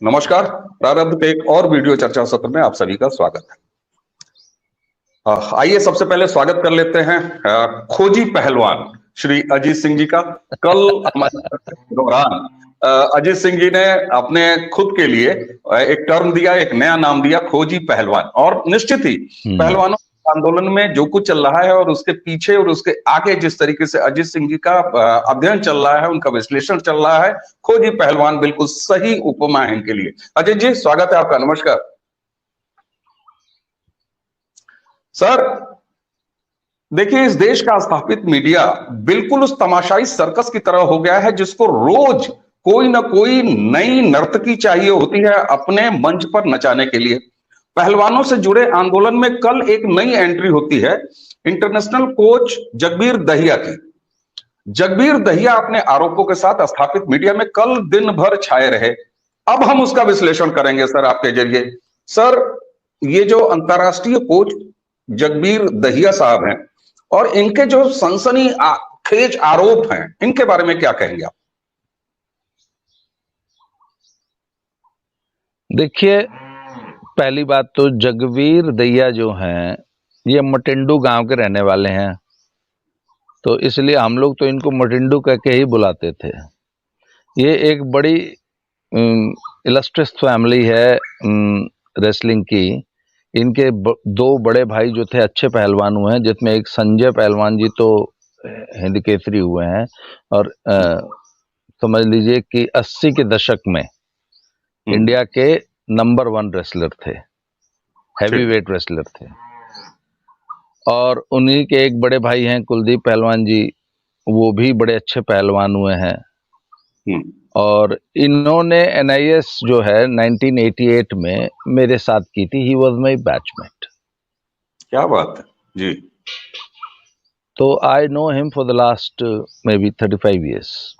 नमस्कार। प्रारब्ध के एक और वीडियो चर्चा सत्र में आप सभी का स्वागत है। आइए सबसे पहले स्वागत कर लेते हैं खोजी पहलवान श्री अजीत सिंह जी का। कल हमारे के दौरान अजीत सिंह जी ने अपने खुद के लिए एक टर्म दिया, एक नया नाम दिया, खोजी पहलवान। और निश्चित ही पहलवानों आंदोलन में जो कुछ चल रहा है और उसके पीछे और उसके आगे जिस तरीके से अजीत सिंह जी का अध्ययन चल रहा है, उनका विश्लेषण चल रहा है, खोजी पहलवान बिल्कुल सही उपमा है इनके लिए। अजीत जी, स्वागत है आपका। नमस्कार सर। देखिए, इस देश का स्थापित मीडिया बिल्कुल उस तमाशाई सर्कस की तरह हो गया है जिसको रोज कोई ना कोई नई नर्तकी चाहिए होती है अपने मंच पर नचाने के लिए। पहलवानों से जुड़े आंदोलन में कल एक नई एंट्री होती है इंटरनेशनल कोच जगबीर दहिया की। जगबीर दहिया अपने आरोपों के साथ स्थापित मीडिया में कल दिन भर छाए रहे। अब हम उसका विश्लेषण करेंगे सर आपके जरिए। सर, ये जो अंतरराष्ट्रीय कोच जगबीर दहिया साहब हैं और इनके जो सनसनी खेज आरोप हैं, इनके बारे में क्या कहेंगे आप? देखिए, पहली बात तो जगबीर दहिया जो हैं ये मटिंडू गांव के रहने वाले हैं, तो इसलिए हम लोग तो इनको मटिंडू कह के ही बुलाते थे। ये एक बड़ी इलस्ट्रियस फैमिली है रेसलिंग की। इनके दो बड़े भाई जो थे अच्छे पहलवान हुए हैं, जिसमें एक संजय पहलवान जी तो हिंद केसरी हुए हैं और समझ लीजिए कि 80 के दशक में इंडिया के नंबर 1 रेसलर थे, हैवी वेट रेसलर थे। और उन्हीं के एक बड़े भाई हैं कुलदीप पहलवान जी, वो भी बड़े अच्छे पहलवान हुए हैं। और इन्होंने NIS जो है 1988 में मेरे साथ की थी। He was my batchmate. क्या बात है जी। तो I know him for the last may be 35 years.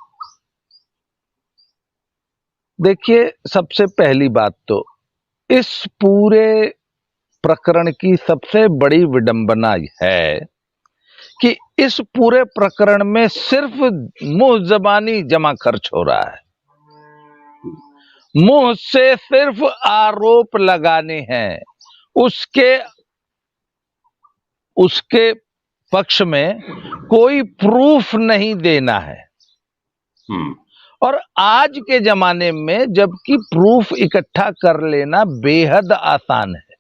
देखिए, सबसे पहली बात तो इस पूरे प्रकरण की सबसे बड़ी विडंबना है कि इस पूरे प्रकरण में सिर्फ मुंह जबानी जमा खर्च हो रहा है। मुंह से सिर्फ आरोप लगाने हैं, उसके पक्ष में कोई प्रूफ नहीं देना है। और आज के जमाने में जबकि प्रूफ इकट्ठा कर लेना बेहद आसान है।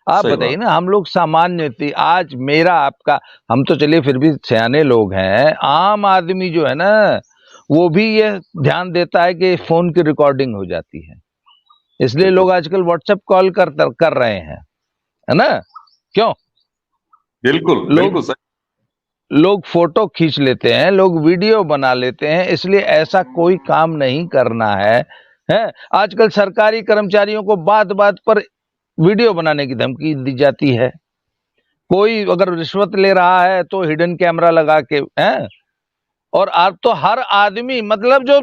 आप बताइए ना, हम लोग सामान्य थी, आज मेरा आपका, हम तो चलिए फिर भी सियाने लोग हैं, आम आदमी जो है ना वो भी ये ध्यान देता है कि फोन की रिकॉर्डिंग हो जाती है। इसलिए लोग आजकल व्हाट्सएप कॉल कर रहे हैं, है ना? क्यों? बिल्कुल लोग फोटो खींच लेते हैं, लोग वीडियो बना लेते हैं। इसलिए ऐसा कोई काम नहीं करना है। आजकल सरकारी कर्मचारियों को बात बात पर वीडियो बनाने की धमकी दी जाती है। कोई अगर रिश्वत ले रहा है तो हिडन कैमरा लगा के हैं। और अब तो हर आदमी, मतलब जो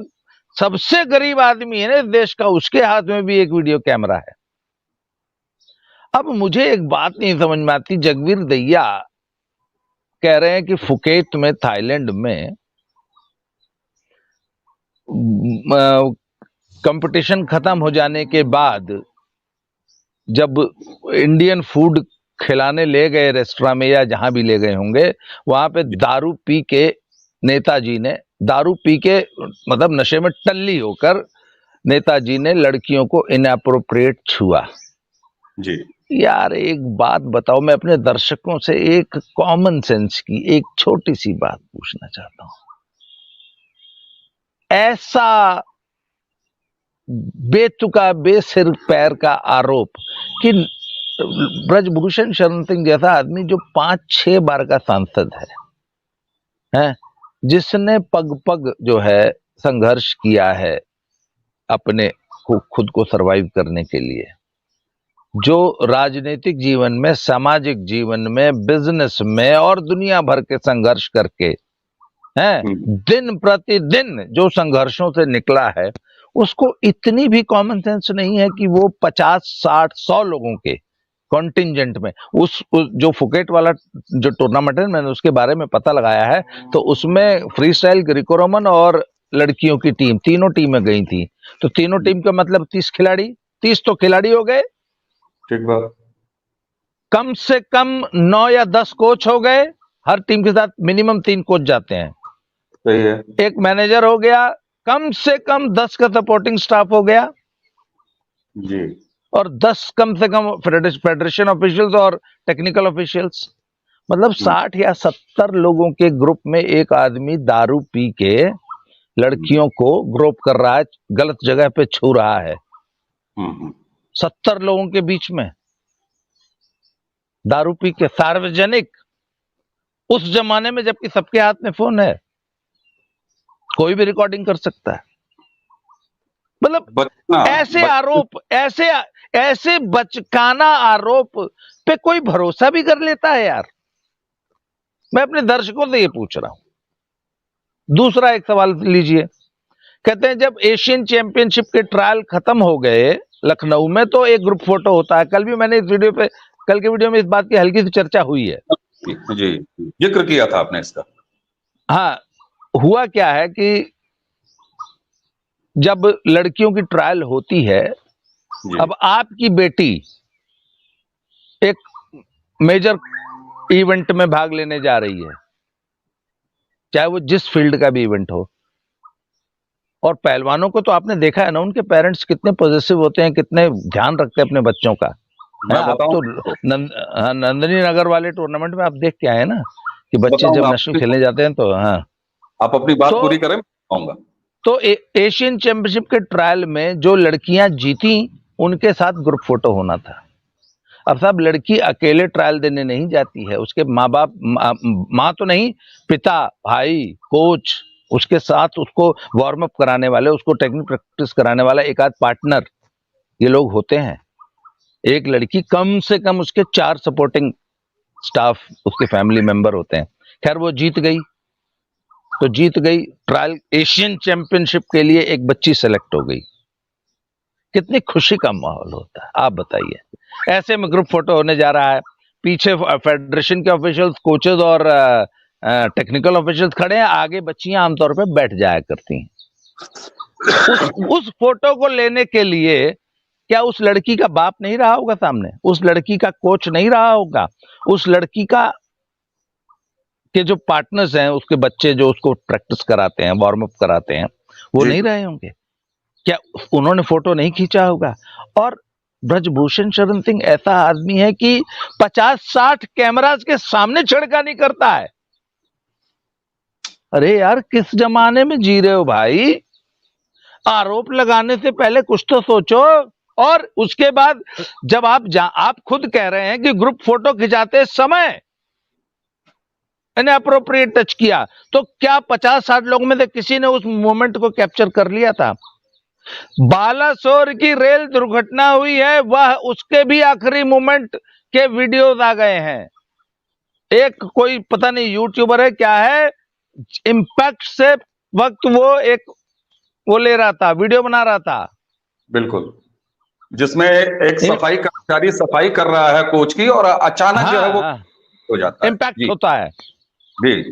सबसे गरीब आदमी है ना इस देश का, उसके हाथ में भी एक वीडियो कैमरा है। अब मुझे एक बात नहीं समझ में आती, जगबीर दहिया कह रहे हैं कि फुकेट में, थाईलैंड में कंपटीशन खत्म हो जाने के बाद जब इंडियन फूड खिलाने ले गए रेस्टोरेंट में या जहां भी ले गए होंगे, वहां पे दारू पी के नेताजी ने, दारू पी के मतलब नशे में टल्ली होकर नेताजी ने लड़कियों को इनएप्रोप्रिएट छुआ जी। यार एक बात बताओ, मैं अपने दर्शकों से एक कॉमन सेंस की एक छोटी सी बात पूछना चाहता हूं। ऐसा बेतुका बेसिर पैर का आरोप कि ब्रजभूषण शरण सिंह जैसा आदमी जो 5-6 बार का सांसद है, जिसने पग पग जो है संघर्ष किया है अपने खुद को सरवाइव करने के लिए, जो राजनीतिक जीवन में, सामाजिक जीवन में, बिजनेस में और दुनिया भर के संघर्ष करके दिन प्रतिदिन जो संघर्षों से निकला है, उसको इतनी भी कॉमन सेंस नहीं है कि वो 50-60-100 लोगों के कॉन्टिंजेंट में उस जो फुकेट वाला जो टूर्नामेंट है, मैंने उसके बारे में पता लगाया है, तो उसमें फ्री स्टाइल, ग्रीको रोमन और लड़कियों की टीम, तीनों टीमें गई थी, तो तीनों टीम का मतलब 30 खिलाड़ी, 30 तो खिलाड़ी हो गए। ठीक बात। कम से कम 9 या 10 कोच हो गए, हर टीम के साथ मिनिमम 3 कोच जाते हैं। सही है। एक मैनेजर हो गया, कम से कम 10 का सपोर्टिंग स्टाफ हो गया, जी। और 10 कम से कम फेडरेशन ऑफिशियल्स और टेक्निकल ऑफिशियल्स। मतलब 60 या 70 लोगों के ग्रुप में एक आदमी दारू पी के लड़कियों को ग्रोप कर रहा है, गलत जगह पे छू रहा है। 70 लोगों के बीच में दारू पी के, सार्वजनिक, उस जमाने में जबकि सबके हाथ में फोन है, कोई भी रिकॉर्डिंग कर सकता है। मतलब ऐसे आरोप, ऐसे बचकाना आरोप पे कोई भरोसा भी कर लेता है यार। मैं अपने दर्शकों से ये पूछ रहा हूं। दूसरा एक सवाल लीजिए, कहते हैं जब एशियन चैंपियनशिप के ट्रायल खत्म हो गए लखनऊ में, तो एक ग्रुप फोटो होता है। कल भी मैंने इस वीडियो पे, कल के वीडियो में इस बात की हल्की सी चर्चा हुई है। जी, जिक्र किया था आपने इसका। हाँ, हुआ क्या है कि जब लड़कियों की ट्रायल होती है, अब आपकी बेटी एक मेजर इवेंट में भाग लेने जा रही है, चाहे वो जिस फील्ड का भी इवेंट हो, और पहलवानों को तो आपने देखा है ना, उनके पेरेंट्स कितने पॉजिटिव होते हैं, कितने ध्यान रखते हैं अपने बच्चों का। आप तो नंदिनी नगर वाले टूर्नामेंट में आप देख के आए ना कि बच्चे जब नेशनल खेलने जाते हैं तो। हाँ, आप अपनी बात पूरी करें, आऊंगा। तो एशियन चैंपियनशिप के ट्रायल में जो लड़कियां जीती, उनके साथ ग्रुप फोटो होना था। अब साहब, लड़की अकेले ट्रायल देने नहीं जाती है, उसके माँ बाप, माँ तो नहीं, पिता, भाई, कोच, उसके साथ उसको वार्म अप कराने वाले, उसको टेक्निक प्रैक्टिस कराने वाला एक आध पार्टनर, ये लोग होते हैं। एक लड़की कम से कम उसके 4 सपोर्टिंग स्टाफ, उसके फैमिली मेंबर होते हैं। खैर वो जीत गई तो जीत गई, ट्रायल एशियन चैंपियनशिप के लिए एक बच्ची सेलेक्ट हो गई। कितनी खुशी का माहौल होता है, आप बताइए। ऐसे में ग्रुप फोटो होने जा रहा है, पीछे फेडरेशन के ऑफिशियल्स, कोचेज और टेक्निकल ऑफिशियल्स खड़े हैं, आगे बच्चियां आमतौर पे बैठ जाया करती हैं। उस फोटो को लेने के लिए क्या उस लड़की का बाप नहीं रहा होगा सामने? उस लड़की का कोच नहीं रहा होगा? उस लड़की का के जो पार्टनर्स हैं, उसके बच्चे जो उसको प्रैक्टिस कराते हैं, वार्म अप कराते हैं, वो नहीं रहे होंगे? क्या उन्होंने फोटो नहीं खींचा होगा? और ब्रजभूषण शरण सिंह ऐसा आदमी है कि 50-60 कैमरास के सामने छिड़कानी करता है। अरे यार, किस जमाने में जी रहे हो भाई? आरोप लगाने से पहले कुछ तो सोचो। और उसके बाद जब आप खुद कह रहे हैं कि ग्रुप फोटो खिंचाते समय इनअप्रोप्रिएट टच किया, तो क्या 50-60 लोगों में से किसी ने उस मोमेंट को कैप्चर कर लिया था? बालासोर की रेल दुर्घटना हुई है, वह उसके भी आखिरी मोमेंट के वीडियोस आ गए हैं। एक कोई पता नहीं यूट्यूबर है क्या है, इंपैक्ट से वक्त वो ले रहा था, वीडियो बना रहा था, बिल्कुल, जिसमें एक सफाई कर्मचारी सफाई कर रहा है कोच की, और अचानक जो है वो हो जाता है, इंपैक्ट होता है जी।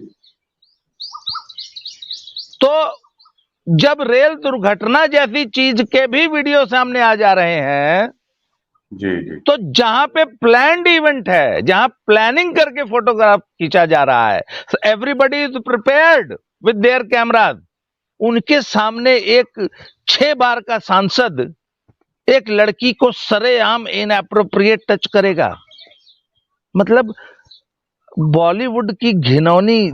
तो जब रेल दुर्घटना जैसी चीज के भी वीडियो सामने आ जा रहे हैं, जी जी, तो जहां पे प्लान्ड इवेंट है, जहां प्लानिंग करके फोटोग्राफ खींचा जा रहा है, everybody is prepared with their cameras, उनके सामने एक 6 बार का सांसद एक लड़की को सरेआम इनएप्रोप्रिएट टच करेगा। मतलब बॉलीवुड की घिनौनी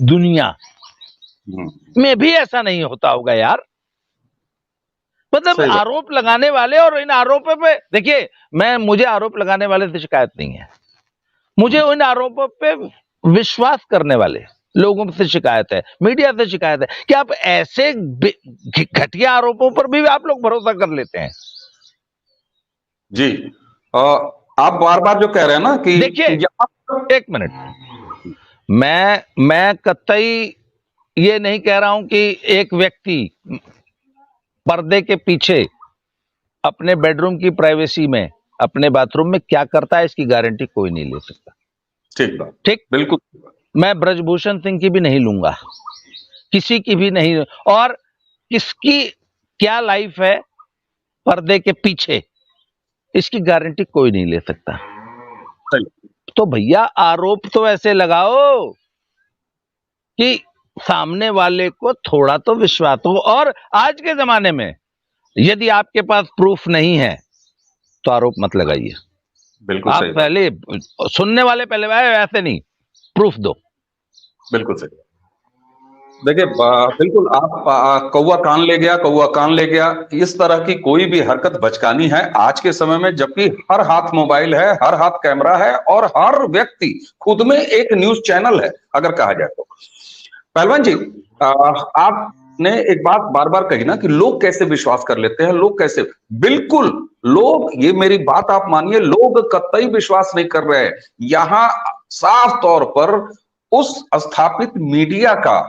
दुनिया में भी ऐसा नहीं होता होगा यार। मतलब आरोप लगाने वाले, और इन आरोपों पे देखिए, मुझे आरोप लगाने वाले से शिकायत नहीं है, मुझे इन आरोपों पे विश्वास करने वाले लोगों से शिकायत है, मीडिया से शिकायत है कि आप ऐसे घटिया आरोपों पर भी आप लोग भरोसा कर लेते हैं। जी, आप बार बार जो कह रहे हैं ना कि देखिए, एक मिनट, मैं कतई ये नहीं कह रहा हूं कि एक व्यक्ति पर्दे के पीछे अपने बेडरूम की प्राइवेसी में, अपने बाथरूम में क्या करता है, इसकी गारंटी कोई नहीं ले सकता। ठीक बात, ठीक, बिल्कुल। मैं ब्रजभूषण सिंह की भी नहीं लूंगा, किसी की भी नहीं, और किसकी क्या लाइफ है पर्दे के पीछे, इसकी गारंटी कोई नहीं ले सकता। सही। तो भैया आरोप तो ऐसे लगाओ कि सामने वाले को थोड़ा तो विश्वास हो। और आज के जमाने में यदि आपके पास प्रूफ नहीं है तो आरोप मत लगाइए। बिल्कुल आप सही बात। पहले सुनने वाले पहले ऐसे नहीं, प्रूफ दो। बिल्कुल सही। देखिए बिल्कुल आप कौवा कान ले गया, कौवा कान ले गया, इस तरह की कोई भी हरकत बचकानी है आज के समय में, जबकि हर हाथ मोबाइल है, हर हाथ कैमरा है और हर व्यक्ति खुद में एक न्यूज चैनल है अगर कहा जाए तो। पहलवान जी, आपने एक बात बार बार कही ना कि लोग कैसे विश्वास कर लेते हैं, लोग कैसे, बिल्कुल लोग, ये मेरी बात आप मानिए, लोग कतई विश्वास नहीं कर रहे हैं। यहां साफ तौर पर उस स्थापित मीडिया का,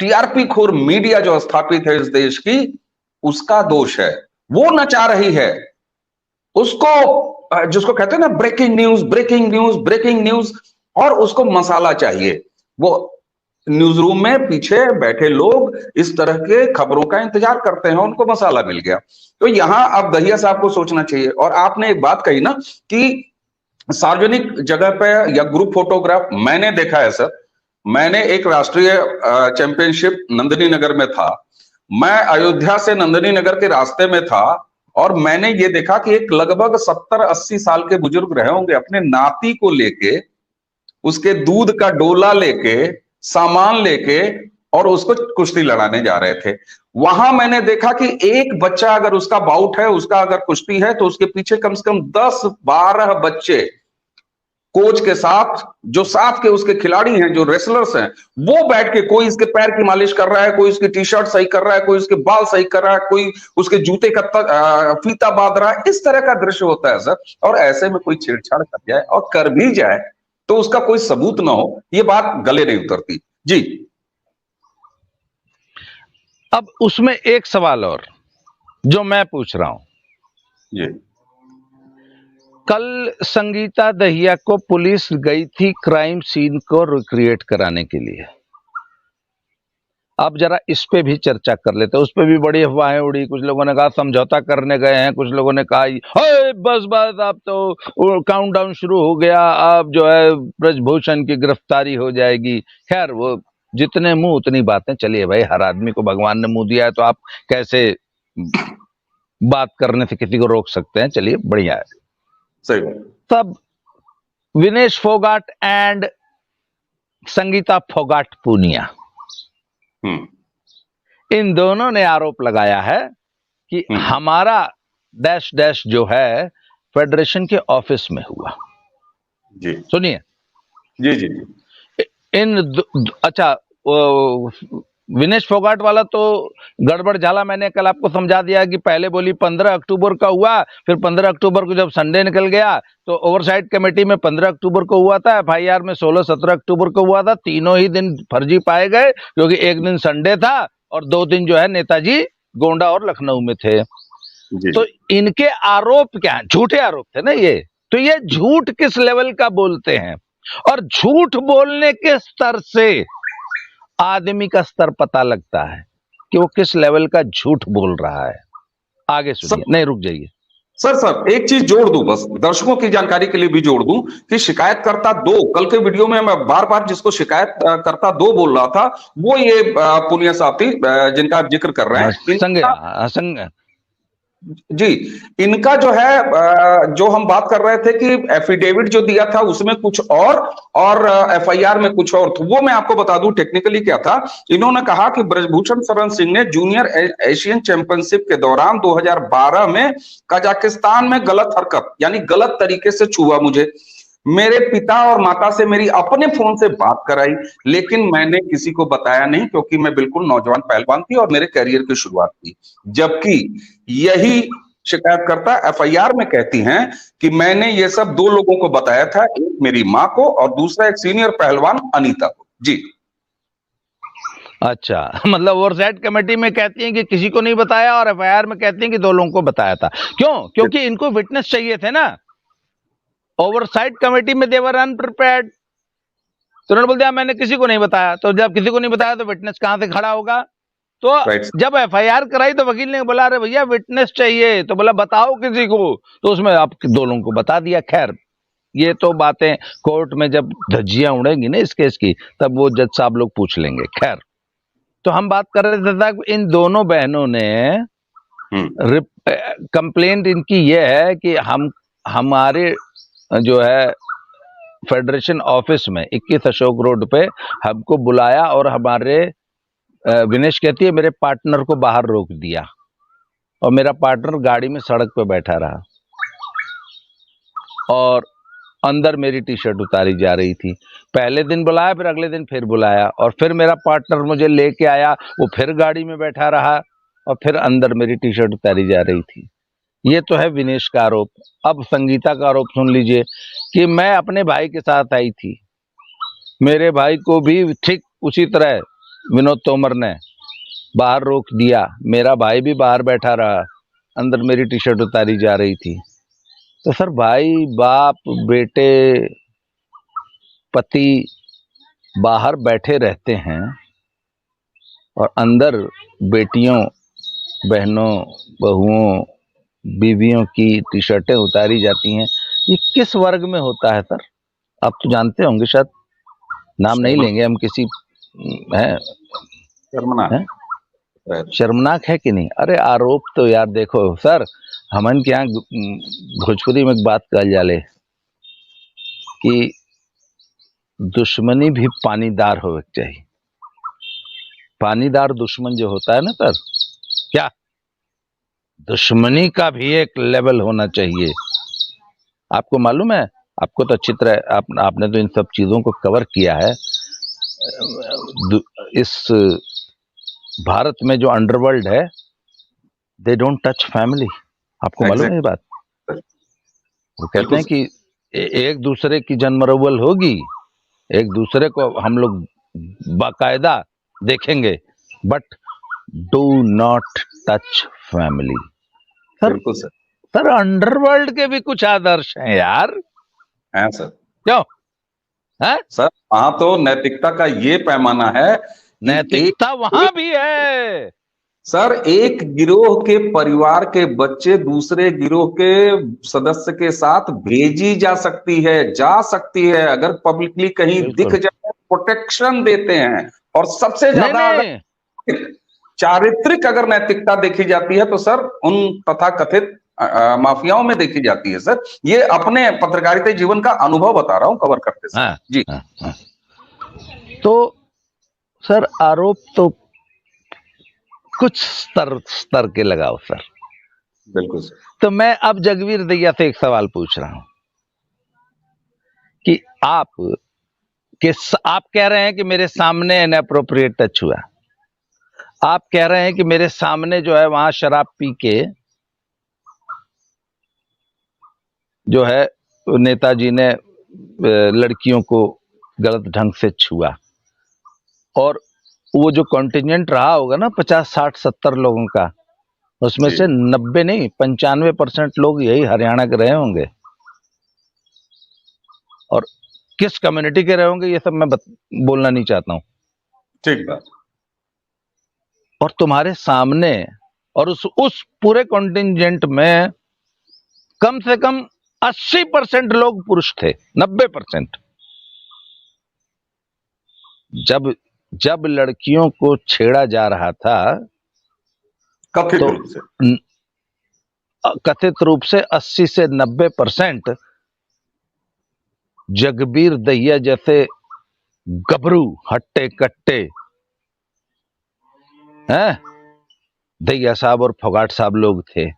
टीआरपी खोर मीडिया जो स्थापित है इस देश की, उसका दोष है। वो नचा रही है उसको, जिसको कहते हैं ना breaking news, breaking news, breaking news, और उसको मसाला चाहिए। वो न्यूज रूम में पीछे बैठे लोग इस तरह के खबरों का इंतजार करते हैं, उनको मसाला मिल गया। तो यहां अब दहिया साहब को सोचना चाहिए। और आपने एक बात कही ना कि सार्वजनिक जगह पे या ग्रुप फोटोग्राफ, मैंने देखा है सर। मैंने एक राष्ट्रीय चैंपियनशिप नंदिनी नगर में था, मैं अयोध्या से नंदिनी नगर के रास्ते में था, और मैंने ये देखा कि एक लगभग 70-80 साल के बुजुर्ग रहे होंगे, अपने नाती को लेके, उसके दूध का डोला लेके, सामान लेके, और उसको कुश्ती लड़ाने जा रहे थे। वहां मैंने देखा कि एक बच्चा अगर उसका बाउट है, उसका अगर कुश्ती है, तो उसके पीछे कम से कम 10-12 बच्चे कोच के साथ, जो साथ के उसके खिलाड़ी हैं, जो रेसलर्स हैं, वो बैठ के, कोई इसके पैर की मालिश कर रहा है, कोई उसकी टी शर्ट सही कर रहा है, कोई उसके बाल सही कर रहा है, कोई उसके जूते का फीता बांध रहा है। इस तरह का दृश्य होता है सर। और ऐसे में कोई छेड़छाड़ कर जाए, और कर भी जाए, तो उसका कोई सबूत ना हो, ये बात गले नहीं उतरती जी। अब उसमें एक सवाल और जो मैं पूछ रहा हूं जी। कल संगीता दहिया को पुलिस गई थी क्राइम सीन को रिक्रिएट कराने के लिए। अब जरा इस पे भी चर्चा कर लेते हैं। उस पे भी बड़ी अफवाहें उड़ी, कुछ लोगों ने कहा समझौता करने गए हैं, कुछ लोगों ने कहा बस बस अब तो काउंटडाउन शुरू हो गया, अब जो है ब्रजभूषण की गिरफ्तारी हो जाएगी। खैर वो जितने मुंह उतनी बातें। चलिए भाई, हर आदमी को भगवान ने मुंह दिया है, तो आप कैसे बात करने से किसी को रोक सकते हैं। चलिए बढ़िया है, सही बात। तब विनेश फोगाट एंड संगीता फोगाट पूनिया, इन दोनों ने आरोप लगाया है कि हमारा डैश डैश जो है फेडरेशन के ऑफिस में हुआ। जी सुनिए। जी जी जी। अच्छा, विनेश फोगाट वाला तो गड़बड़ झाला। मैंने कल आपको समझा दिया कि पहले बोली 15 अक्टूबर का हुआ, फिर 15 अक्टूबर को जब संडे निकल गया तो ओवरसाइट कमेटी में 15 अक्टूबर को हुआ था, एफआईआर में 16-17 अक्टूबर को हुआ था। तीनों ही दिन फर्जी पाए गए, क्योंकि एक दिन संडे था और 2 दिन जो है नेताजी गोंडा और लखनऊ में थे। तो इनके आरोप क्या है? झूठे आरोप थे ना ये। तो ये झूठ किस लेवल का बोलते हैं, और झूठ बोलने के स्तर से आदमी का स्तर पता लगता है कि वो किस लेवल का झूठ बोल रहा है। आगे सुनिए। नहीं, रुक जाइए सर एक चीज जोड़ दूं, बस दर्शकों की जानकारी के लिए भी जोड़ दूं कि शिकायतकर्ता 2, कल के वीडियो में मैं बार बार जिसको शिकायतकर्ता 2 बोल रहा था, वो ये पुनिया साहब थी जिनका आप जिक्र कर रहे हैं। जी, इनका जो है, जो हम बात कर रहे थे कि एफिडेविट जो दिया था उसमें कुछ और एफआईआर में कुछ और, तो वो मैं आपको बता दूं टेक्निकली क्या था। इन्होंने कहा कि ब्रजभूषण शरण सिंह ने जूनियर एशियन चैंपियनशिप के दौरान 2012 में कजाकिस्तान में गलत हरकत, यानी गलत तरीके से छुआ मुझे, मेरे पिता और माता से मेरी अपने फोन से बात कराई, लेकिन मैंने किसी को बताया नहीं, क्योंकि मैं बिल्कुल नौजवान पहलवान थी और मेरे करियर की शुरुआत थी। जबकि यही शिकायतकर्ता एफआईआर में कहती हैं कि मैंने ये सब 2 लोगों को बताया था, एक मेरी मां को और दूसरा एक सीनियर पहलवान अनीता को। जी। अच्छा, मतलब ओवरसाइट कमेटी में कहती हैं कि किसी को नहीं बताया, और एफआईआर में कहती हैं कि 2 लोगों को बताया था। क्यों? क्योंकि इनको विटनेस चाहिए थे ना। ओवरसाइट कमेटी में देवर अनप्रिपेयर्ड। तो उन्होंने बोल दिया मैंने किसी को नहीं बताया। तो जब किसी को नहीं बताया तो विटनेस कहां से खड़ा होगा? तो जब एफआईआर कराई तो वकील ने बोला अरे भैया विटनेस चाहिए, तो बोला बताओ किसी को, तो उसमें आप दो लोगों को बता दिया। खैर ये तो बातें कोर्ट में जब धज्जियां उड़ेंगी ना इस केस की, तब वो जज साहब लोग पूछ लेंगे। खैर, तो हम बात कर रहे थे इन दोनों बहनों ने कंप्लेंट इनकी ये है कि हमारे जो है फेडरेशन ऑफिस में 21 अशोक रोड पे हमको बुलाया और हमारे विनेश कहती है मेरे पार्टनर को बाहर रोक दिया और मेरा पार्टनर गाड़ी में सड़क पे बैठा रहा और अंदर मेरी टी शर्ट उतारी जा रही थी। पहले दिन बुलाया, फिर अगले दिन फिर बुलाया और फिर मेरा पार्टनर मुझे लेके आया, वो फिर गाड़ी में बैठा रहा और फिर अंदर मेरी टी शर्ट उतारी जा रही थी। ये तो है विनेश का आरोप। अब संगीता का आरोप सुन लीजिए कि मैं अपने भाई के साथ आई थी, मेरे भाई को भी ठीक उसी तरह विनोद तोमर ने बाहर रोक दिया, मेरा भाई भी बाहर बैठा रहा, अंदर मेरी टी शर्ट उतारी जा रही थी। तो सर भाई बाप बेटे पति बाहर बैठे रहते हैं और अंदर बेटियों बहनों बहुओं बीवियों की टी शर्टें उतारी जाती हैं। ये किस वर्ग में होता है सर? आप तो जानते होंगे, शायद नाम नहीं लेंगे हम किसी है, शर्मनाक है कि नहीं? अरे आरोप तो यार देखो सर, हमन के यहाँ भोजपुरी में एक बात कह जाले कि दुश्मनी भी पानीदार हो चाहिए। पानीदार दुश्मन जो होता है ना सर, क्या दुश्मनी का भी एक लेवल होना चाहिए। आपको मालूम है, आपको तो अच्छी तरह आपने तो इन सब चीजों को कवर किया है। इस भारत में जो अंडरवर्ल्ड है, दे डोंट टच फैमिली। आपको मालूम है ये बात? वो कहते हैं कि एक दूसरे की जनमरवल होगी, एक दूसरे को हम लोग बाकायदा देखेंगे, but do not touch family. Sir sir underworld के भी कुछ आदर्श हैं यार। हैं सर। क्यों है सर? वहां तो नैतिकता का ये पैमाना है, नैतिकता वहां भी है सर। एक गिरोह के परिवार के बच्चे दूसरे गिरोह के सदस्य के साथ भेजी जा सकती है, अगर पब्लिकली कहीं दिख जाए प्रोटेक्शन देते हैं। और सबसे ज्यादा चारित्रिक अगर नैतिकता देखी जाती है तो सर उन तथाकथित माफियाओं में देखी जाती है सर। ये अपने पत्रकारिता जीवन का अनुभव बता रहा हूं कवर करते सर। जी तो सर आरोप तो कुछ स्तर के लगाओ सर। बिल्कुल सर। तो मैं अब जगवीर दहिया से एक सवाल पूछ रहा हूं कि आप कह रहे हैं कि मेरे सामने इनएप्रोप्रिएट टच हुआ, आप कह रहे हैं कि मेरे सामने जो है वहां शराब पी के जो है नेताजी ने लड़कियों को गलत ढंग से छुआ, और वो जो कॉन्टिजेंट रहा होगा ना 50, 60, 70 लोगों का, उसमें से 90 नहीं 95% लोग यही हरियाणा के रहे होंगे। और किस कम्युनिटी के रहे होंगे ये सब मैं बोलना नहीं चाहता हूं। ठीक बात। और तुम्हारे सामने और उस पूरे कॉन्टिजेंट में कम से कम 80% लोग पुरुष थे, 90%। जब लड़कियों को छेड़ा जा रहा था कथित रूप से 80 से 90% जगबीर दहिया जैसे गबरू हट्टे कट्टे हैं, दहिया साहब और फोगाट साहब लोग थे,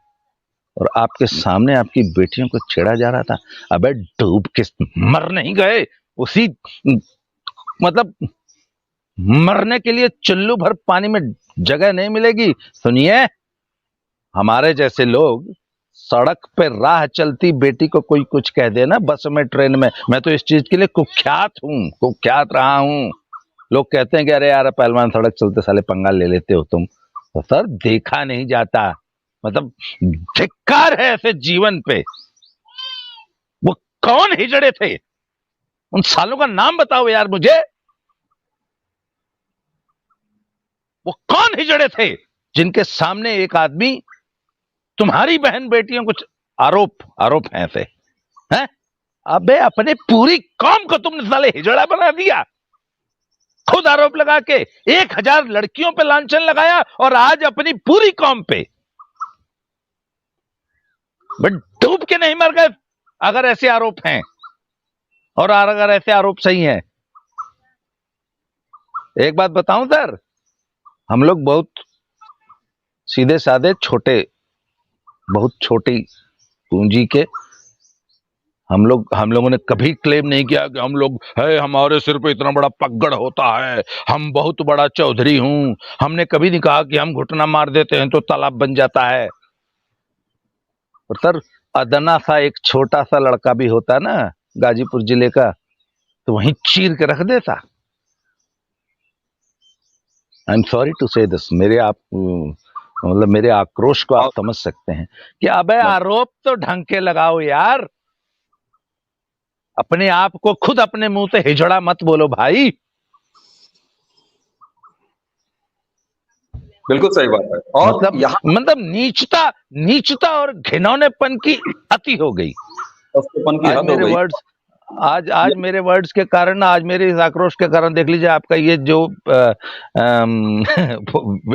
और आपके सामने आपकी बेटियों को छेड़ा जा रहा था। अबे डूब के मर नहीं गए? उसी मतलब मरने के लिए चुल्लू भर पानी में जगह नहीं मिलेगी। सुनिए, हमारे जैसे लोग सड़क पे राह चलती बेटी को कोई कुछ कह दे ना, बस में ट्रेन में, मैं तो इस चीज के लिए कुख्यात रहा हूं। लोग कहते हैं कि अरे यार पहलवान सड़क चलते साले पंगा ले लेते हो तुम। तो सर देखा नहीं जाता, मतलब धिक्कार है ऐसे जीवन पे। वो कौन हिजड़े थे, उन सालों का नाम बताओ यार मुझे। वो कौन हिजड़े थे जिनके सामने एक आदमी तुम्हारी बहन बेटियों कुछ आरोप हैं ऐसे हैं? अबे अपने पूरी कौम को तुमने साले हिजड़ा बना दिया, खुद आरोप लगा के 1000 लड़कियों पे लांछन लगाया और आज अपनी पूरी कौम पे। बट डूब के नहीं मर गए अगर ऐसे आरोप हैं, और अगर ऐसे आरोप सही हैं। एक बात बताऊं सर, हम लोग बहुत सीधे साधे बहुत छोटी पूंजी के हम लोगों ने कभी क्लेम नहीं किया कि हम लोग है, हमारे सिर पे इतना बड़ा पगड़ होता है, हम बहुत बड़ा चौधरी हूं। हमने कभी नहीं कहा कि हम घुटना मार देते हैं तो तालाब बन जाता है। और सर अदना सा एक छोटा सा लड़का भी होता ना गाजीपुर जिले का, तो वहीं चीर के रख देता। आई एम सॉरी टू से दिस, मतलब मेरे आक्रोश को आप समझ सकते हैं कि अबे आरोप तो ढंग के लगाओ यार, अपने आप को खुद अपने मुंह से हिजड़ा मत बोलो भाई। बिल्कुल सही बात है। और मतलब नीचता और घिनौनेपन की अति हो गई। आज मेरे वर्ड्स आज मेरे वर्ड्स के कारण, आज मेरे इस आक्रोश के कारण देख लीजिए आपका ये जो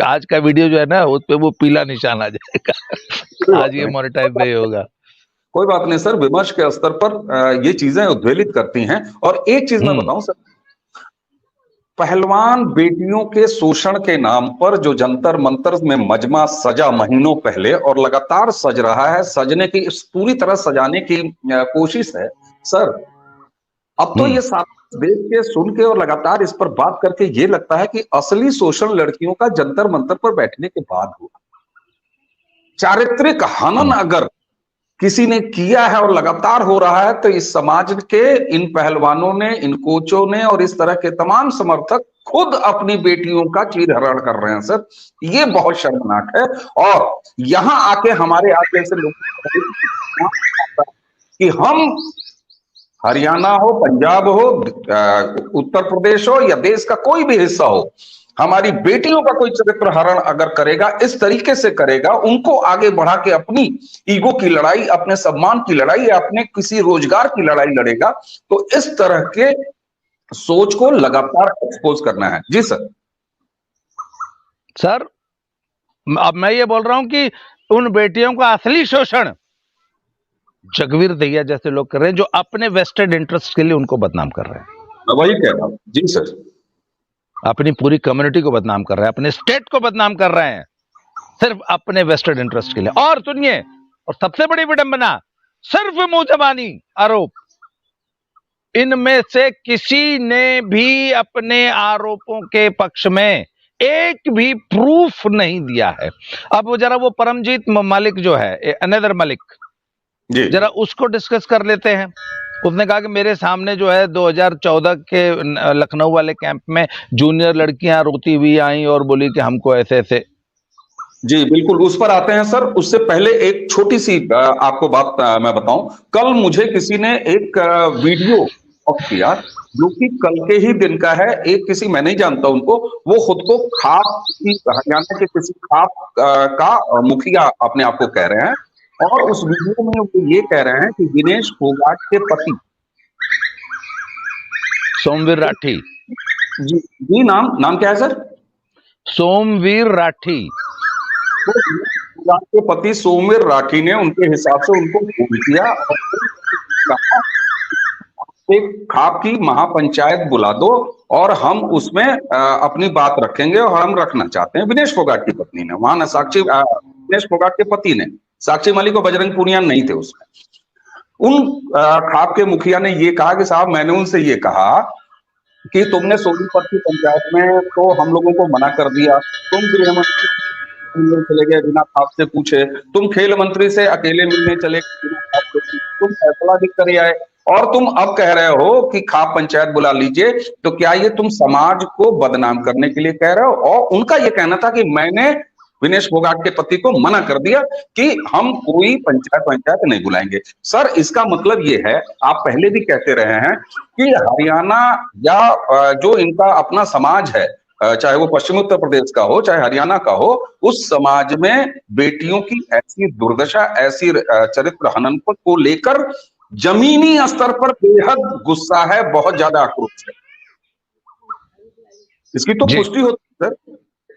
आज का वीडियो जो है ना, उस पे वो पीला निशान आ जाएगा। आज ये मोनेटाइज नहीं होगा। कोई बात नहीं सर, विमर्श के स्तर पर ये चीजें उद्वेलित करती हैं। और एक चीज मैं बताऊं सर, पहलवान बेटियों के शोषण के नाम पर जो जंतर मंतर में मजमा सजा महीनों पहले और लगातार सज रहा है, सजने की पूरी तरह सजाने की कोशिश है सर। अब तो ये सारा देख के सुन के और लगातार इस पर बात करके ये लगता है कि असली शोषण लड़कियों का जंतर मंतर पर बैठने के बाद हुआ। चारित्रिक हनन अगर किसी ने किया है और लगातार हो रहा है, तो इस समाज के इन पहलवानों ने, इन कोचों ने और इस तरह के तमाम समर्थक खुद अपनी बेटियों का चीरहरण कर रहे हैं सर। ये बहुत शर्मनाक है। और यहां आके हमारे आप जैसे लोग कि हम हरियाणा हो, पंजाब हो, उत्तर प्रदेश हो या देश का कोई भी हिस्सा हो, हमारी बेटियों का कोई चरित्र हरण अगर करेगा, इस तरीके से करेगा, उनको आगे बढ़ा के अपनी ईगो की लड़ाई, अपने सम्मान की लड़ाई या अपने किसी रोजगार की लड़ाई लड़ेगा, तो इस तरह के सोच को लगातार एक्सपोज करना है। जी सर अब मैं ये बोल रहा हूं कि उन बेटियों का असली शोषण जगवीर दहिया जैसे लोग कर रहे हैं, जो अपने वेस्टेड इंटरेस्ट के लिए उनको बदनाम कर रहे हैं। वही कह रहा हूं। जी सर, अपनी पूरी कम्युनिटी को बदनाम कर रहे हैं, अपने स्टेट को बदनाम कर रहे हैं, सिर्फ अपने वेस्टेड इंटरेस्ट के लिए। और सुनिए, और सबसे बड़ी विडंबना, सिर्फ मुंह जबानी आरोप। इनमें से किसी ने भी अपने आरोपों के पक्ष में एक भी प्रूफ नहीं दिया है। अब जरा वो परमजीत मलिक जो है, अनदर मलिक, जरा उसको डिस्कस कर लेते हैं। उसने कहा कि मेरे सामने जो है 2014 के लखनऊ वाले कैंप में जूनियर लड़कियां रोती हुई आई और बोली कि हमको ऐसे ऐसे। जी बिल्कुल, उस पर आते हैं सर। उससे पहले एक छोटी सी आपको बात मैं बताऊं। कल मुझे किसी ने एक वीडियो किया जो कि कल के ही दिन का है। एक किसी, मैं नहीं जानता उनको, वो खुद को खाप की, हरियाणा के किसी खाप का मुखिया अपने आप को कह रहे हैं, और उस वीडियो में वो ये कह रहे हैं कि विनेश फोगाट के पति सोमवीर राठी, जी नाम क्या है सर? सोमवीर राठी। तो के पति सोमवीर राठी ने उनके हिसाब से उनको फोन किया और एक खाप की महापंचायत बुला दो और हम उसमें अपनी बात रखेंगे और हम रखना चाहते हैं। विनेश फोगाट की पत्नी ने, वहां साक्षी, विनेश फोगाट के पति ने, साक्षी मलिक और बजरंग पूनिया नहीं थे उसमें। उन खाप के मुखिया ने ये कहा कि साहब, मैंने उनसे ये कहा कि तुमने सोनीपत की पंचायत में तो हम लोगों को मना कर दिया, तुम गृह मंत्री चले गए बिना खाप से पूछे, तुम खेल मंत्री से अकेले मिलने चले बिना खाप से पूछे, तुम फैसला भी कर आए, और तुम अब कह रहे हो कि खाप पंचायत बुला लीजिए। तो क्या ये तुम समाज को बदनाम करने के लिए कह रहे हो? और उनका ये कहना था कि मैंने विनेश फोगाट के पति को मना कर दिया कि हम कोई पंचायत नहीं बुलाएंगे। सर, इसका मतलब ये है, आप पहले भी कहते रहे हैं कि हरियाणा या जो इनका अपना समाज है, चाहे वो पश्चिम उत्तर प्रदेश का हो चाहे हरियाणा का हो, उस समाज में बेटियों की ऐसी दुर्दशा, ऐसी चरित्र हनन को लेकर जमीनी स्तर पर बेहद गुस्सा है, बहुत ज्यादा आक्रोश है। इसकी तो पुष्टि होती है सर।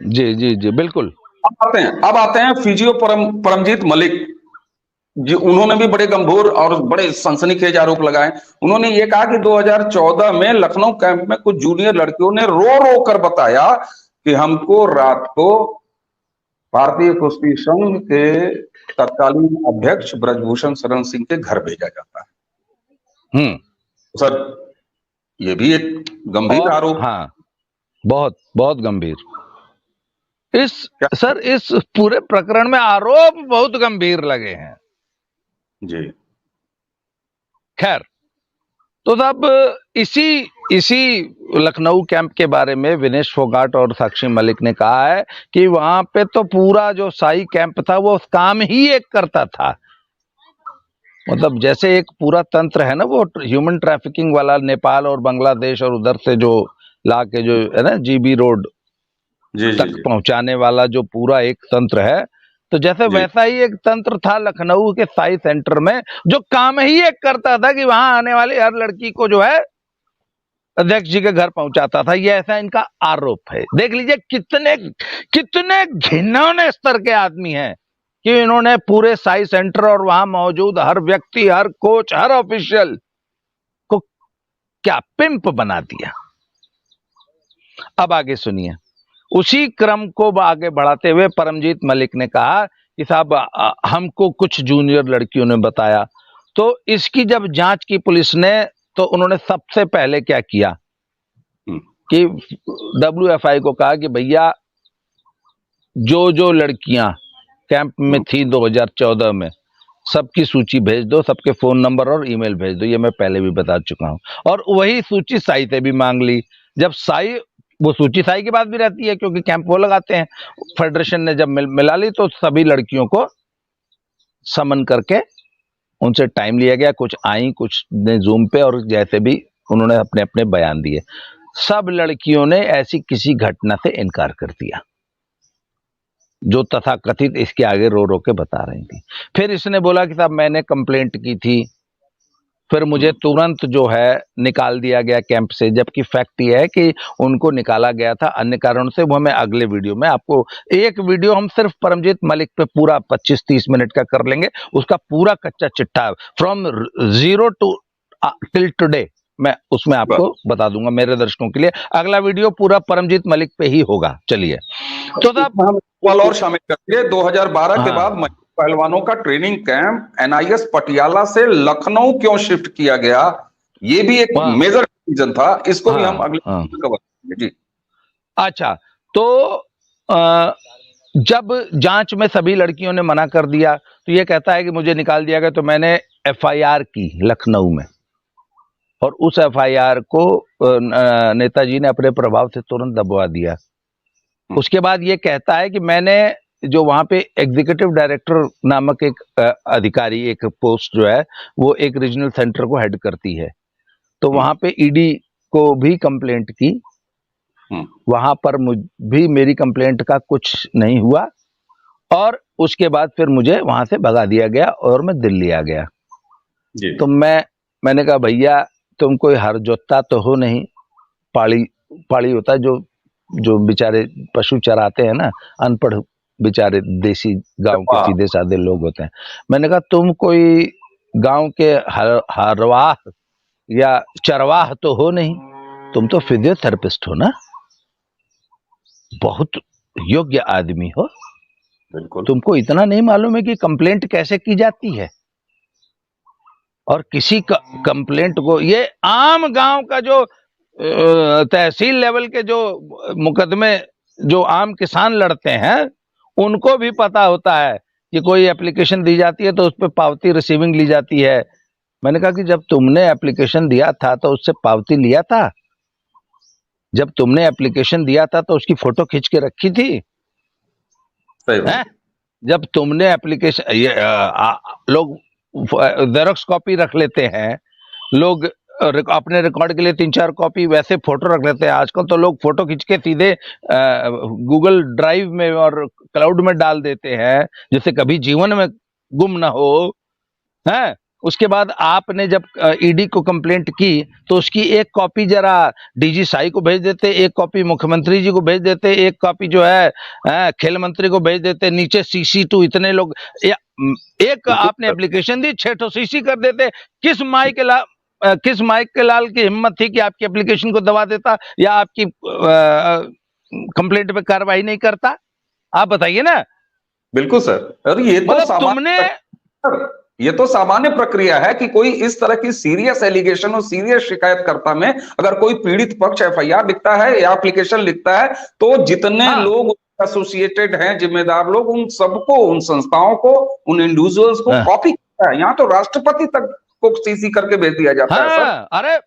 जी जी जी बिल्कुल। अब आते हैं फिजियो परमजीत मलिक जी। उन्होंने भी बड़े गंभीर और बड़े सनसनीखेज आरोप लगाए। उन्होंने ये कहा कि 2014 में लखनऊ कैंप में कुछ जूनियर लड़कियों ने रो रो कर बताया कि हमको रात को भारतीय कुश्ती संघ के तत्कालीन अध्यक्ष ब्रजभूषण शरण सिंह के घर भेजा जाता है। सर, ये भी एक गंभीर आरोप। हाँ, बहुत बहुत गंभीर। सर, इस पूरे प्रकरण में आरोप बहुत गंभीर लगे हैं जी। खैर, तो अब इसी लखनऊ कैंप के बारे में विनेश फोगाट और साक्षी मलिक ने कहा है कि वहां पे तो पूरा जो साई कैंप था वो काम ही एक करता था। मतलब जैसे एक पूरा तंत्र है ना, वो ह्यूमन ट्रैफिकिंग वाला, नेपाल और बांग्लादेश और उधर से जो ला के जो है ना जीबी रोड तक पहुंचाने वाला जो पूरा एक तंत्र है, तो जैसे वैसा ही एक तंत्र था लखनऊ के साई सेंटर में, जो काम ही एक करता था कि वहां आने वाली हर लड़की को जो है अध्यक्ष जी के घर पहुंचाता था। ये ऐसा इनका आरोप है। देख लीजिए कितने घिनौने स्तर के आदमी हैं कि इन्होंने पूरे साई सेंटर और वहां मौजूद हर व्यक्ति, हर कोच, हर ऑफिशियल को क्या पिंप बना दिया। अब आगे सुनिए। उसी क्रम को आगे बढ़ाते हुए परमजीत मलिक ने कहा कि साहब, हमको कुछ जूनियर लड़कियों ने बताया, तो इसकी जब जांच की पुलिस ने, तो उन्होंने सबसे पहले क्या किया कि WFI को कहा कि भैया जो लड़कियां कैंप में थी 2014 में, सबकी सूची भेज दो, सबके फोन नंबर और ईमेल भेज दो। ये मैं पहले भी बता चुका हूं। और वही सूची साई से भी मांग ली। जब साई, वो सूची साई के पास भी रहती है क्योंकि कैंप वो लगाते हैं, फेडरेशन ने जब मिला ली तो सभी लड़कियों को समन करके उनसे टाइम लिया गया। कुछ आई, कुछ ने जूम पे, और जैसे भी उन्होंने अपने अपने बयान दिए। सब लड़कियों ने ऐसी किसी घटना से इनकार कर दिया जो तथाकथित इसके आगे रो रो के बता रही थी। फिर इसने बोला कि साहब मैंने कंप्लेंट की थी, फिर मुझे तुरंत जो है निकाल दिया गया कैंप से, जबकि फैक्ट ये है कि उनको निकाला गया था अन्य कारणों से। वो मैं अगले वीडियो में आपको, एक वीडियो हम सिर्फ परमजीत मलिक पे पूरा 25-30 मिनट का कर लेंगे, उसका पूरा कच्चा चिट्ठा from zero to till today मैं उसमें आपको बता दूंगा मेरे दर्शकों के लिए। अगला वीडियो पूरा परमजीत मलिक पे ही होगा। चलिए, तो हम और शामिल करेंगे 2012 के बाद पहलवानों का ट्रेनिंग कैंप NIS पटियाला से लखनऊ क्यों शिफ्ट किया गया, ये भी एक मेजर रीजन था। इसको भी हम अगले कवर करेंगे जी। अच्छा, तो जब जांच में सभी लड़कियों ने मना कर दिया, तो ये कहता है कि मुझे निकाल दिया गया, तो मैंने FIR की लखनऊ में, और उस FIR को नेताजी ने अपने प्रभाव से तुरंत दबवा दिया। उसके बाद ये कहता है कि मैंने जो वहां पे एग्जीक्यूटिव डायरेक्टर नामक एक अधिकारी, एक पोस्ट जो है वो एक रीजनल सेंटर को हेड करती है, तो वहां पे ED को भी कंप्लेंट की। वहां पर भी मेरी कंप्लेंट का कुछ नहीं हुआ, और उसके बाद फिर मुझे वहां से भगा दिया गया और मैं दिल्ली आ गया जी। तो मैंने कहा भैया तुम कोई हर जोता तो हो नहीं, पाड़ी होता है जो बेचारे पशु चराते हैं ना, अनपढ़ बेचारे देसी गांव के सीधे साधे लोग होते हैं। मैंने कहा तुम कोई गांव के हरवाह या चरवाह तो हो नहीं, तुम तो फिजियोथेरेपिस्ट हो ना, बहुत योग्य आदमी हो, बिल्कुल। तुमको इतना नहीं मालूम है कि कंप्लेंट कैसे की जाती है, और किसी कंप्लेंट को, ये आम गांव का जो तहसील लेवल के जो मुकदमे जो आम किसान लड़ते हैं उनको भी पता होता है कि कोई एप्लीकेशन दी जाती है तो उस पर पावती रिसीविंग ली जाती है। मैंने कहा कि जब तुमने एप्लीकेशन दिया था तो उससे पावती लिया था? जब तुमने एप्लीकेशन दिया था तो उसकी फोटो खींच के रखी थी? सही बात। हैं? जब तुमने एप्लीकेशन लोग जेरोक्स कॉपी रख लेते हैं, लोग अपने रिकॉर्ड के लिए 3-4 कॉपी वैसे फोटो रख लेते हैं। आजकल तो लोग फोटो खींच के सीधे गूगल ड्राइव में और क्लाउड में डाल देते हैं, जिससे कभी जीवन में गुम ना हो। है, उसके बाद आपने जब ईडी को कंप्लेंट की तो उसकी एक कॉपी जरा डीजी साई को भेज देते, एक कॉपी मुख्यमंत्री जी को भेज देते, एक कॉपी जो है खेल मंत्री को भेज देते, नीचे CC2 इतने लोग, एक आपने एप्लीकेशन दी 6 CC कर देते। किस माइक के लाल की हिम्मत थी कि आपकी एप्लीकेशन को दबा देता या आपकी कंप्लेंट पे कार्रवाई नहीं करता? आप बताइए ना। बिल्कुल सर, और ये तो मतलब तुमने ये तो सामान्य प्रक्रिया है कि कोई इस तरह की सीरियस एलिगेशन और सीरियस शिकायतकर्ता में अगर कोई पीड़ित पक्ष FIR लिखता है या एप्लीकेशन लिखता है तो जितने लोग एसोसिएटेड हैं, जिम्मेदार लोग, उन सबको, उन संस्थाओं को, उन इंडिविजुअल्स को कॉपी करता है। यहाँ तो राष्ट्रपति तक को CC करके भेज दिया जाता है सर। अरे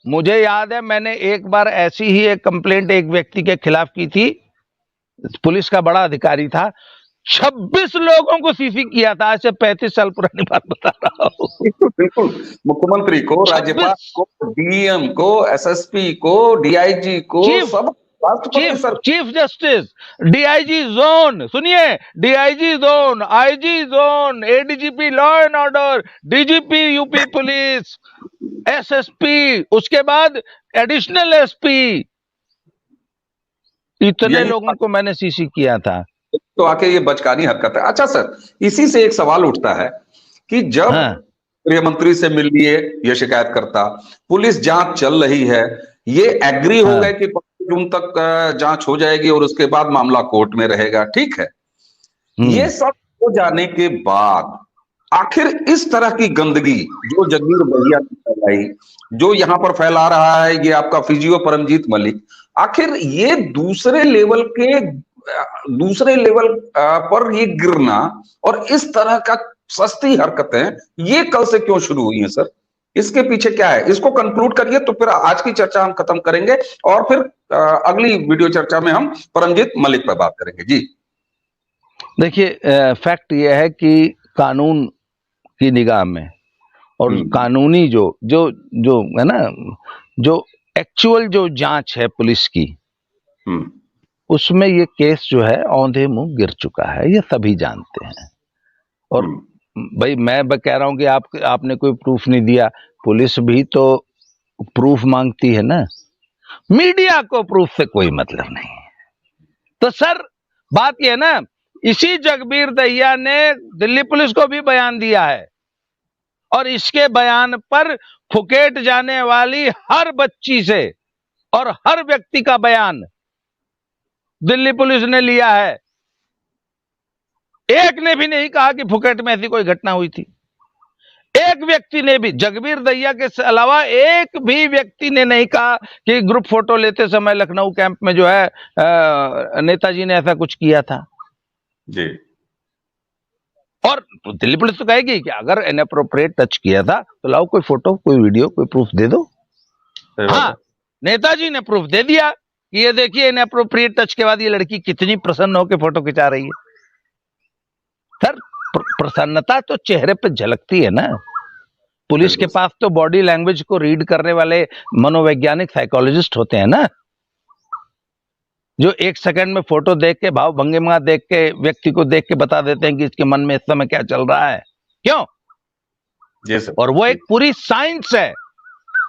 मुझे याद है मैंने एक बार ऐसी ही एक कंप्लेंट एक व्यक्ति के खिलाफ की थी, पुलिस का बड़ा अधिकारी था, 26 लोगों को CC किया था। आज से 35 साल पुरानी बात बता रहा हूँ। बिल्कुल बिल्कुल, मुख्यमंत्री को, राज्यपाल को, DM को, SSP को, DIG को, सब चीफ जस्टिस, DIG जोन, सुनिए, DIG zone, IG zone, ADGP law and order, DGP UP police, SSP, उसके बाद एडिशनल SP, इतने लोगों को मैंने CC किया था। तो आके ये बचकानी हरकत है। अच्छा सर, इसी से एक सवाल उठता है कि जब गृह मंत्री से मिल लिए ये शिकायतकर्ता, पुलिस जांच चल रही है, ये एग्री हो गए कि 5 जून तक जांच हो जाएगी और उसके बाद मामला कोर्ट में रहेगा, ठीक है। ये सब हो जाने के बाद आखिर इस तरह की गंदगी जो जगबीर दहिया ने फैलाई, जो यहां पर फैला रहा है ये आपका फिजियो परमजीत मलिक, आखिर ये दूसरे लेवल पर ये गिरना और इस तरह का सस्ती हरकतें ये कल से क्यों शुरू हुई हैं सर? इसके पीछे क्या है? इसको कंक्लूड करिए तो फिर आज की चर्चा हम खत्म करेंगे और फिर अगली वीडियो चर्चा में हम परमजीत मलिक पर बात करेंगे। जी देखिए, फैक्ट यह है कि कानून की निगाह में और कानूनी जो है ना, जो एक्चुअल जो जांच है पुलिस की, उसमें ये केस जो है औंधे मुंह गिर चुका है, ये सभी जानते हैं। और भाई मैं कह रहा हूं कि आपने कोई प्रूफ नहीं दिया, पुलिस भी तो प्रूफ मांगती है ना, मीडिया को प्रूफ से कोई मतलब नहीं है। तो सर बात यह है ना, इसी जगबीर दहिया ने दिल्ली पुलिस को भी बयान दिया है और इसके बयान पर फुकेट जाने वाली हर बच्ची से और हर व्यक्ति का बयान दिल्ली पुलिस ने लिया है। एक ने भी नहीं कहा कि फुकेट में ऐसी कोई घटना हुई थी। एक व्यक्ति ने भी, जगबीर दहिया के अलावा एक भी व्यक्ति ने नहीं कहा कि ग्रुप फोटो लेते समय लखनऊ कैंप में जो है नेताजी ने ऐसा कुछ किया था जी। और दिल्ली पुलिस तो कहेगी कि अगर इनएप्रोप्रिएट टच किया था तो लाओ कोई फोटो, कोई वीडियो, कोई प्रूफ दे दो। हाँ, नेताजी ने प्रूफ दे दिया कि ये देखिए इनएप्रोप्रिएट टच के बाद ये लड़की कितनी प्रसन्न होकर फोटो खिंचा रही है। सर प्रसन्नता तो चेहरे पे झलकती है ना। पुलिस के पास तो बॉडी लैंग्वेज को रीड करने वाले मनोवैज्ञानिक साइकोलॉजिस्ट होते हैं ना, जो 1 सेकंड में फोटो देख के, भाव भंगिमा देख के, व्यक्ति को देख के बता देते हैं कि इसके मन में इस समय क्या चल रहा है, क्यों। जी सर। और वो एक पूरी साइंस है,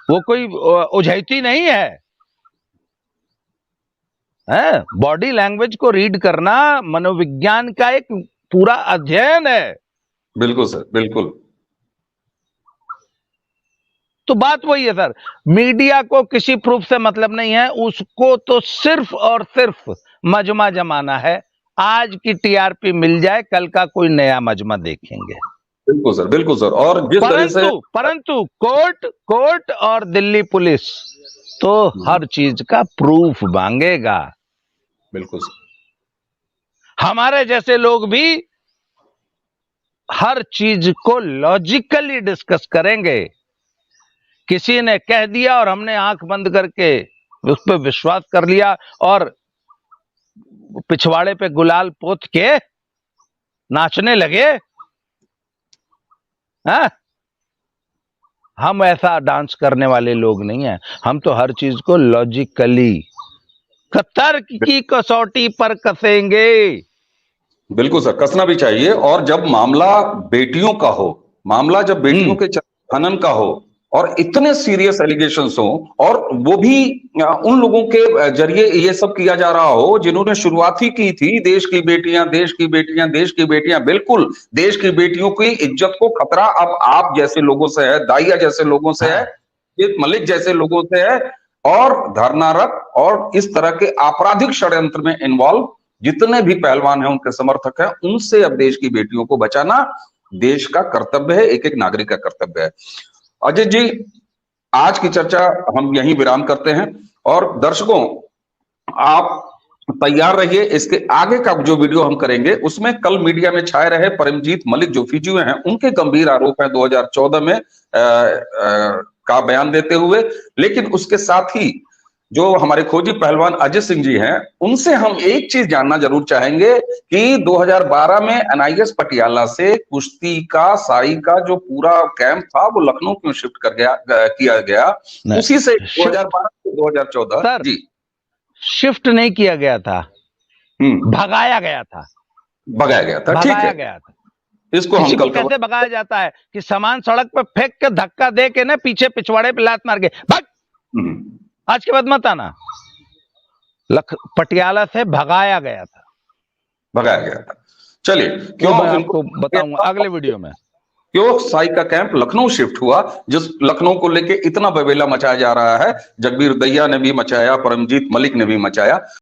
वो कोई उझैती नहीं है। बॉडी लैंग्वेज को रीड करना मनोविज्ञान का एक पूरा अध्ययन है। बिल्कुल सर, बिल्कुल। तो बात वही है सर, मीडिया को किसी प्रूफ से मतलब नहीं है, उसको तो सिर्फ और सिर्फ मजमा जमाना है। आज की TRP मिल जाए, कल का कोई नया मजमा देखेंगे। बिल्कुल सर, बिल्कुल सर। और जिस तरह से परंतु कोर्ट और दिल्ली पुलिस तो हर चीज का प्रूफ मांगेगा। बिल्कुल सर। हमारे जैसे लोग भी हर चीज को लॉजिकली डिस्कस करेंगे। किसी ने कह दिया और हमने आंख बंद करके उस पर विश्वास कर लिया और पिछवाड़े पे गुलाल पोत के नाचने लगे। हाँ? हम ऐसा डांस करने वाले लोग नहीं हैं। हम तो हर चीज को लॉजिकली तर्क की कसौटी पर कसेंगे। बिल्कुल सर, कसना भी चाहिए। और जब मामला बेटियों का हो, मामला जब बेटियों के हनन का हो और इतने सीरियस एलिगेशंस हो, और वो भी उन लोगों के जरिए ये सब किया जा रहा हो जिन्होंने शुरुआत ही की थी देश की बेटियां, देश की बेटियां, देश की बेटियां। बिल्कुल, देश की बेटियों की इज्जत को खतरा अब आप जैसे लोगों से है, दाहिया जैसे लोगों से है, ये मलिक जैसे लोगों से है, और धरनारक और इस तरह के आपराधिक षड्यंत्र में इन्वॉल्व जितने भी पहलवान हैं, उनके समर्थक हैं, उनसे अब देश की बेटियों को बचाना देश का कर्तव्य है, एक एक नागरिक का कर्तव्य है। अजय जी, आज की चर्चा हम यहीं विराम करते हैं, और दर्शकों आप तैयार रहिए। इसके आगे का जो वीडियो हम करेंगे उसमें कल मीडिया में छाए रहे परमजीत मलिक जो फीजीओ हैं, उनके गंभीर आरोप हैं 2014 में का बयान देते हुए। लेकिन उसके साथ ही जो हमारे खोजी पहलवान अजय सिंह जी हैं, उनसे हम एक चीज जानना जरूर चाहेंगे कि 2012 में एनआईएस पटियाला से कुश्ती का, साई का जो पूरा कैंप था वो लखनऊ क्यों शिफ्ट किया गया? उसी से 2012 से 2014 जी शिफ्ट नहीं किया गया था, भगाया गया था। भगाया गया था, ठीक है। गया था। इसको हम कल कैसे भगाया जाता है कि सामान सड़क पे फेंक के धक्का दे के ना पीछे पिछवाड़े पे लात मार के भाग, आज के बाद मत आना। पटियाला से भगाया गया था, भगाया गया था। चलिए, क्यों मैं आपको बताऊंगा अगले वीडियो में क्यों साई का कैंप लखनऊ शिफ्ट हुआ, जिस लखनऊ को लेके इतना बवेला मचाया जा रहा है। जगबीर दहिया ने भी मचाया, परमजीत मलिक ने भी मचाया।